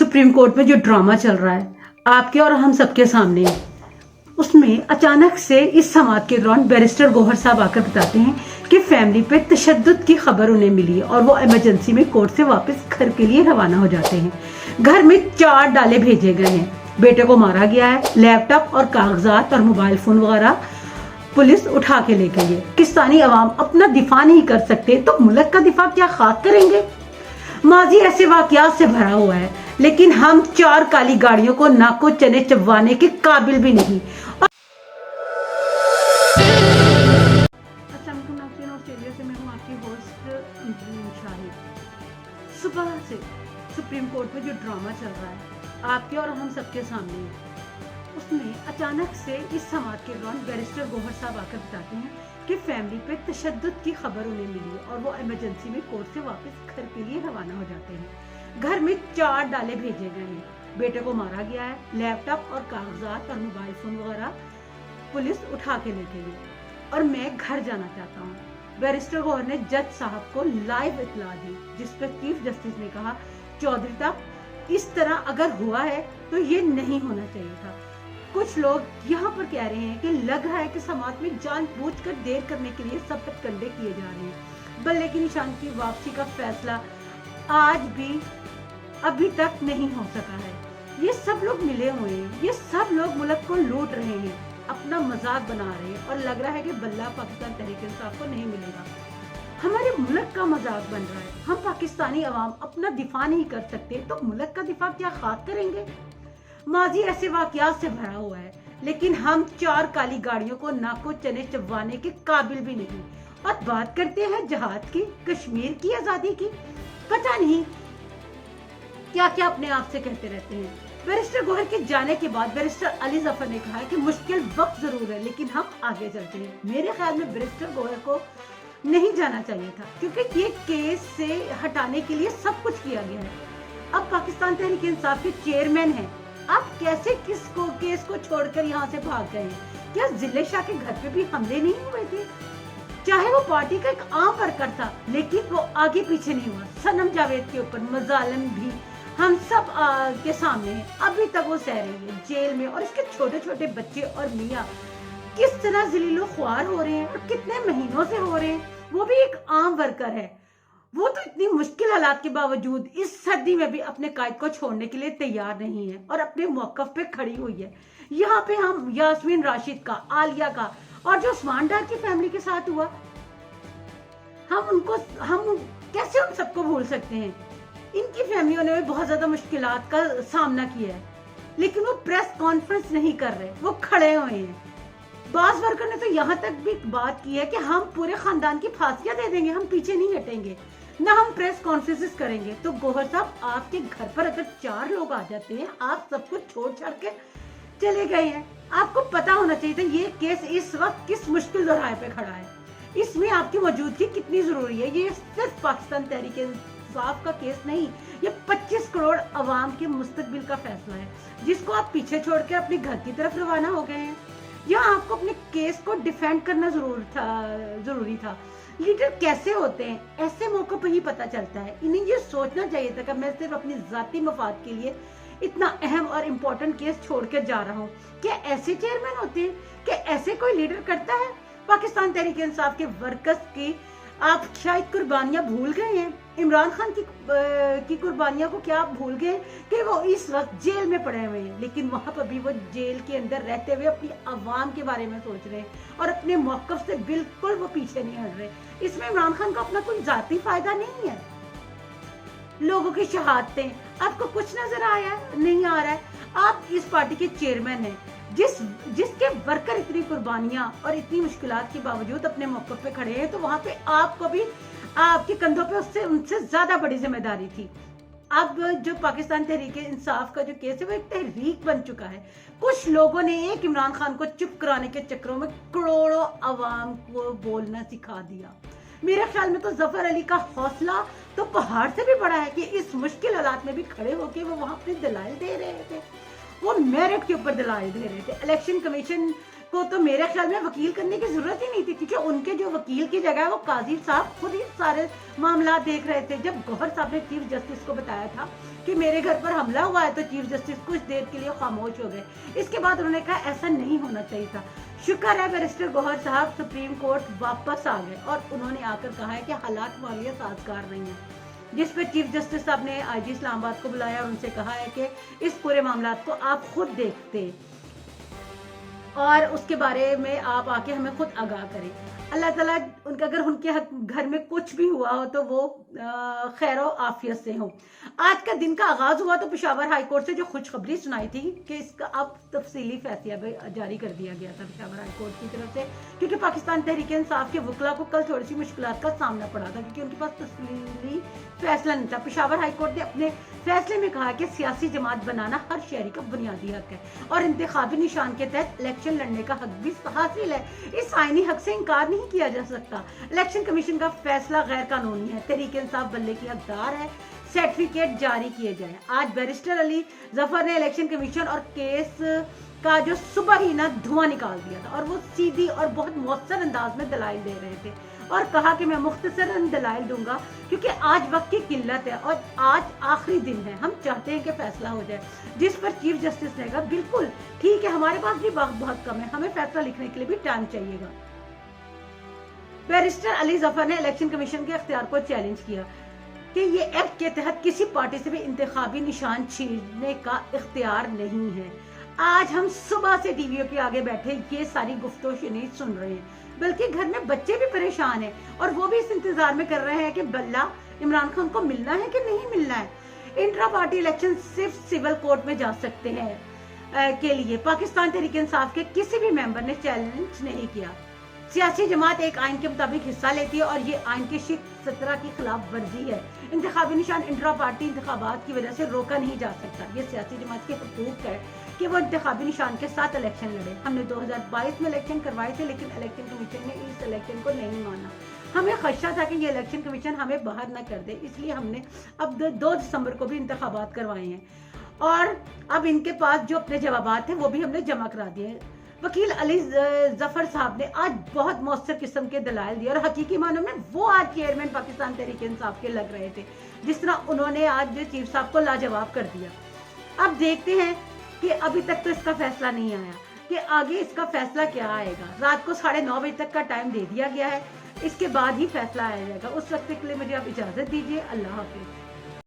Supreme court में जो drama चल रहा है आपके और हम सबके सामने है, उसमें अचानक से इस समाअत के दौरान बैरिस्टर गौहर साहब आकर बताते हैं कि फैमिली पे तशद्दुद की खबर उन्हें मिली है और वो इमरजेंसी में कोर्ट से वापस घर के लिए रवाना हो जाते हैं। घर में 4 डाले भेजे गए हैं, बेटे को मारा गया है, लैपटॉप और कागजात और मोबाइल फोन वगैरह पुलिस उठा के ले गई है। पाकिस्तानी अवाम अपना दिफा नहीं कर सकते तो मुल्क का दिफा क्या खाक करेंगे। माजी ऐसे वाकयात से भरा हुआ है, लेकिन हम 4 काली गाड़ियों को नाको चने चबवाने के काबिल भी नहीं। ऑस्ट्रेलिया से मैं हूं आपकी होस्ट शाहिद। सुबह से सुप्रीम कोर्ट में जो ड्रामा चल रहा है आपके और हम सबके सामने है, उसमें अचानक से इस समाअत के दौरान बैरिस्टर गौहर साहब आकर बताते हैं कि फैमिली पे तशद्दुद की खबर उन्हें मिली और वो इमरजेंसी में कोर्ट से वापस घर के लिए रवाना हो जाते हैं। घर में 4 डाले भेजे गए हैं, बेटे को मारा गया है, लैपटॉप और कागजात और मोबाइल फोन वगैरह पुलिस उठा के ले गई है और मैं घर जाना चाहता हूँ। बैरिस्टर गौहर ने जज साहब को लाइव इत्तला दी, जिस पर चीफ जस्टिस ने कहा, चौधरी साहब इस तरह अगर हुआ है तो ये नहीं होना चाहिए था। कुछ लोग यहाँ पर कह रहे हैं कि लग रहा है कि समाज में जानबूझकर देर करने के लिए सब कंडे किए जा रहे हैं। बल्ले की निशान की वापसी का फैसला आज भी अभी तक नहीं हो सका है। ये सब लोग मिले हुए हैं, ये सब लोग मुल्क को लूट रहे हैं, अपना मजाक बना रहे हैं और लग रहा है कि बल्ला पाकिस्तान तहरीक इंसाफ को नहीं मिलेगा। हमारे मुल्क का मजाक बन रहा है। हम पाकिस्तानी अवाम अपना दिफा नहीं कर सकते तो मुल्क का दिफा क्या खाक करेंगे। माजी ऐसे वाकयात से भरा हुआ है, लेकिन हम 4 काली गाड़ियों को नाको चने चबवाने के काबिल भी नहीं। और बात करते हैं जहाद की, कश्मीर की आजादी की, पता नहीं क्या क्या अपने आप से कहते रहते हैं। बैरिस्टर गौहर के जाने के बाद बैरिस्टर अली जफर ने कहा कि मुश्किल वक्त जरूर है, लेकिन हम आगे चलते हैं। मेरे ख्याल में बैरिस्टर गौहर को नहीं जाना चाहिए था, क्योंकि ये केस से हटाने के लिए सब कुछ किया गया है। अब पाकिस्तान तहरीक इंसाफ के चेयरमैन हैं, आप कैसे किसको केस को छोड़कर यहाँ से भाग गए? क्या जिले शाह के घर पे भी हमले नहीं हुए थे? चाहे वो पार्टी का एक आम वर्कर था, लेकिन वो आगे पीछे नहीं हुआ। सनम जावेद के ऊपर मजालिम भी हम सब के सामने है, अभी तक वो सह रही है जेल में, और इसके छोटे छोटे बच्चे और मियाँ किस तरह जलीलो ख्वार हो रहे हैं और कितने महीनों से हो रहे हैं। वो भी एक आम वर्कर है, वो तो इतनी मुश्किल हालात के बावजूद इस सर्दी में भी अपने कायद को छोड़ने के लिए तैयार नहीं है और अपने मौकफ पे खड़ी हुई है। यहाँ पे हम यास्मीन राशिद का, आलिया का और जो उस्मान डार की फैमिली के साथ हुआ, हम कैसे उन सबको भूल सकते हैं। इनकी फैमिलियों ने भी बहुत ज्यादा मुश्किलात का सामना किया है, लेकिन वो प्रेस कॉन्फ्रेंस नहीं कर रहे, वो खड़े हुए हैं। बास वर्कर ने तो यहाँ तक भी बात की है कि हम पूरे खानदान की फांसियां दे देंगे, हम पीछे नहीं हटेंगे, ना हम प्रेस कॉन्फ्रेंसेस करेंगे। तो गौहर साहब, आपके घर पर अगर 4 लोग आ जाते हैं, आप सब कुछ छोड़ छाड़ के चले गए हैं, आपको पता होना चाहिए था ये केस इस वक्त किस मुश्किल दोराहे पे खड़ा है, इसमें आपकी मौजूदगी कितनी जरूरी है। ये सिर्फ पाकिस्तान तहरीक इंसाफ का केस नहीं, ये 25 करोड़ अवाम के मुस्तकबिल का फैसला है, जिसको आप पीछे छोड़ के अपने घर की तरफ रवाना हो गए हैं। यहाँ आपको अपने केस को डिफेंड करना जरूरी था। लीडर कैसे होते हैं, ऐसे मौकों पर ही पता चलता है। इन्हें ये सोचना चाहिए था कि मैं सिर्फ अपनी जाती मफाद के लिए इतना अहम और इम्पोर्टेंट केस छोड़ कर जा रहा हूँ। क्या ऐसे चेयरमैन होते हैं? क्या ऐसे कोई लीडर करता है? पाकिस्तान तहरीक इंसाफ के वर्कर्स की आप शायद कुर्बानियां भूल गए हैं। इमरान खान की कुर्बानियां को क्या आप भूल गए कि वो इस वक्त जेल में पड़े हुए हैं, लेकिन वहां पर भी वो जेल के अंदर रहते हुए अपनी आवाम के बारे में सोच रहे हैं और अपने मौकफ से बिल्कुल वो पीछे नहीं हट रहे। इसमें इमरान खान का अपना कोई जाती फायदा नहीं है। लोगों की शहादतें आपको कुछ नजर आया नहीं आ रहा है। आप इस पार्टी के चेयरमैन हैं, जिसके वर्कर इतनी कुर्बानियां और इतनी मुश्किलात के बावजूद अपने मौकफ पे खड़े हैं, तो वहां पे आपको भी आपके कंधों पे उनसे ज्यादा बड़ी जिम्मेदारी थी। अब जो पाकिस्तान तहरीक इंसाफ का जो केस है वो एक तहरीक बन चुका है। कुछ लोगों ने एक इमरान खान को चुप कराने के चक्करों में करोड़ों अवाम को बोलना सिखा दिया। मेरे ख्याल में तो जफर अली का हौसला तो पहाड़ से भी बड़ा है कि इस मुश्किल हालात में भी खड़े होकर वो वहां अपने दलाइल दे रहे थे। वो मेरिट के ऊपर दलाइल दे रहे थे। इलेक्शन कमीशन کو تو میرے خیال میں وکیل کرنے کی ضرورت ہی نہیں تھی، کیونکہ ان کے جو وکیل کی جگہ ہے وہ قاضی صاحب خود ہی سارے معاملات دیکھ رہے تھے۔ جب گوہر صاحب نے چیف جسٹس کو بتایا تھا کہ میرے گھر پر حملہ ہوا ہے تو چیف جسٹس کچھ دیر کے لیے خاموش ہو گئے۔ اس کے بعد انہوں نے کہا ایسا نہیں ہونا چاہیے تھا۔ شکر ہے بیرسٹر گوہر صاحب سپریم کورٹ واپس آ گئے اور انہوں نے آ کر کہا ہے کہ حالات ہمارے لیے سازگار نہیں ہیں، جس پہ چیف جسٹس صاحب نے آئی جی اسلام آباد کو بلایا اور ان سے کہا ہے کہ اس پورے معاملات کو آپ خود دیکھتے اور اس کے بارے میں آپ آ کے ہمیں خود آگاہ کریں۔ اللہ تعالیٰ ان کا اگر ان کے گھر میں کچھ بھی ہوا ہو تو وہ خیر و عافیت سے ہوں۔ آج کا دن کا آغاز ہوا تو پشاور ہائی کورٹ سے جو خوشخبری سنائی تھی کہ اس کا اب تفصیلی فیصلہ بھی جاری کر دیا گیا تھا پشاور ہائی کورٹ کی طرف سے، کیونکہ پاکستان تحریک انصاف کے وکلا کو کل تھوڑی سی مشکلات کا سامنا پڑا تھا، کیونکہ ان کے پاس تفصیلی فیصلہ نہیں تھا۔ پشاور ہائی کورٹ نے اپنے فیصلے میں کہا کہ سیاسی جماعت بنانا ہر شہری کا بنیادی حق ہے اور انتخابی نشان کے تحت الیکشن لڑنے کا حق بھی حاصل ہے۔ اس آئینی حق سے انکار نہیں کیا جا سکتا۔ الیکشن کمیشن کا فیصلہ غیر قانونی ہے، تحریک انصاف بلے کی حقدار ہے، سرٹیفکیٹ جاری کیے جائیں۔ آج بیرسٹر علی ظفر نے الیکشن کمیشن اور کیس کا جو صبح ہی نا دھواں نکال دیا تھا، اور وہ سیدھی اور بہت مؤثر انداز میں دلائل دے رہے تھے اور کہا کہ میں مختصراً دلائل دوں گا کیونکہ آج وقت کی قلت ہے اور آج آخری دن ہے، ہم چاہتے ہیں کہ فیصلہ ہو جائے۔ جس پر چیف جسٹس نے کہا بالکل ٹھیک ہے، ہمارے پاس بھی وقت بہت کم ہے، ہمیں فیصلہ لکھنے کے لیے بھی ٹائم چاہیے گا۔ بیرسٹر علی ظفر نے الیکشن کمیشن کے اختیار کو چیلنج کیا کہ یہ ایکٹ کے تحت کسی پارٹی سے بھی انتخابی نشان چھیننے کا اختیار نہیں ہے۔ آج ہم صبح سے ٹی ویوں کے آگے بیٹھے یہ ساری گفتگو شنید سن رہے ہیں، بلکہ گھر میں بچے بھی پریشان ہیں اور وہ بھی اس انتظار میں کر رہے ہیں کہ بلّہ عمران خان کو ملنا ہے کہ نہیں ملنا ہے۔ انٹرا پارٹی الیکشن صرف سول کورٹ میں جا سکتے ہیں کے لیے پاکستان تحریک انصاف کے کسی بھی ممبر نے چیلنج نہیں کیا۔ سیاسی جماعت ایک آئین کے مطابق حصہ لیتی ہے اور یہ آئین کی شق 17 کی خلاف ورزی ہے۔ انتخابی نشان انٹرا پارٹی انتخابات کی وجہ سے روکا نہیں جا سکتا۔ یہ سیاسی جماعت کے حقوق ہے کہ وہ انتخابی نشان کے ساتھ الیکشن لڑے۔ ہم نے 2022 میں الیکشن کروائے تھے لیکن الیکشن کمیشن نے اس الیکشن کو نہیں مانا۔ ہمیں خدشہ تھا کہ یہ الیکشن کمیشن ہمیں باہر نہ کر دے، اس لیے ہم نے اب 2 دسمبر کو بھی انتخابات کروائے ہیں اور اب ان کے پاس جو اپنے جوابات ہیں وہ بھی ہم نے جمع کرا دیے ہیں۔ وکیل علی ظفر صاحب نے آج بہت مؤثر قسم کے دلائل دیے اور حقیقی معنوں میں وہ آج چیئرمین پاکستان تحریک انصاف کے لگ رہے تھے، جس طرح انہوں نے آج چیف صاحب کو لاجواب کر دیا۔ اب دیکھتے ہیں کہ ابھی تک تو اس کا فیصلہ نہیں آیا کہ آگے اس کا فیصلہ کیا آئے گا۔ رات کو 9:30 بجے تک کا ٹائم دے دیا گیا ہے، اس کے بعد ہی فیصلہ آیا جائے گا۔ اس وقت کے لیے مجھے آپ اجازت دیجیے، اللہ حافظ۔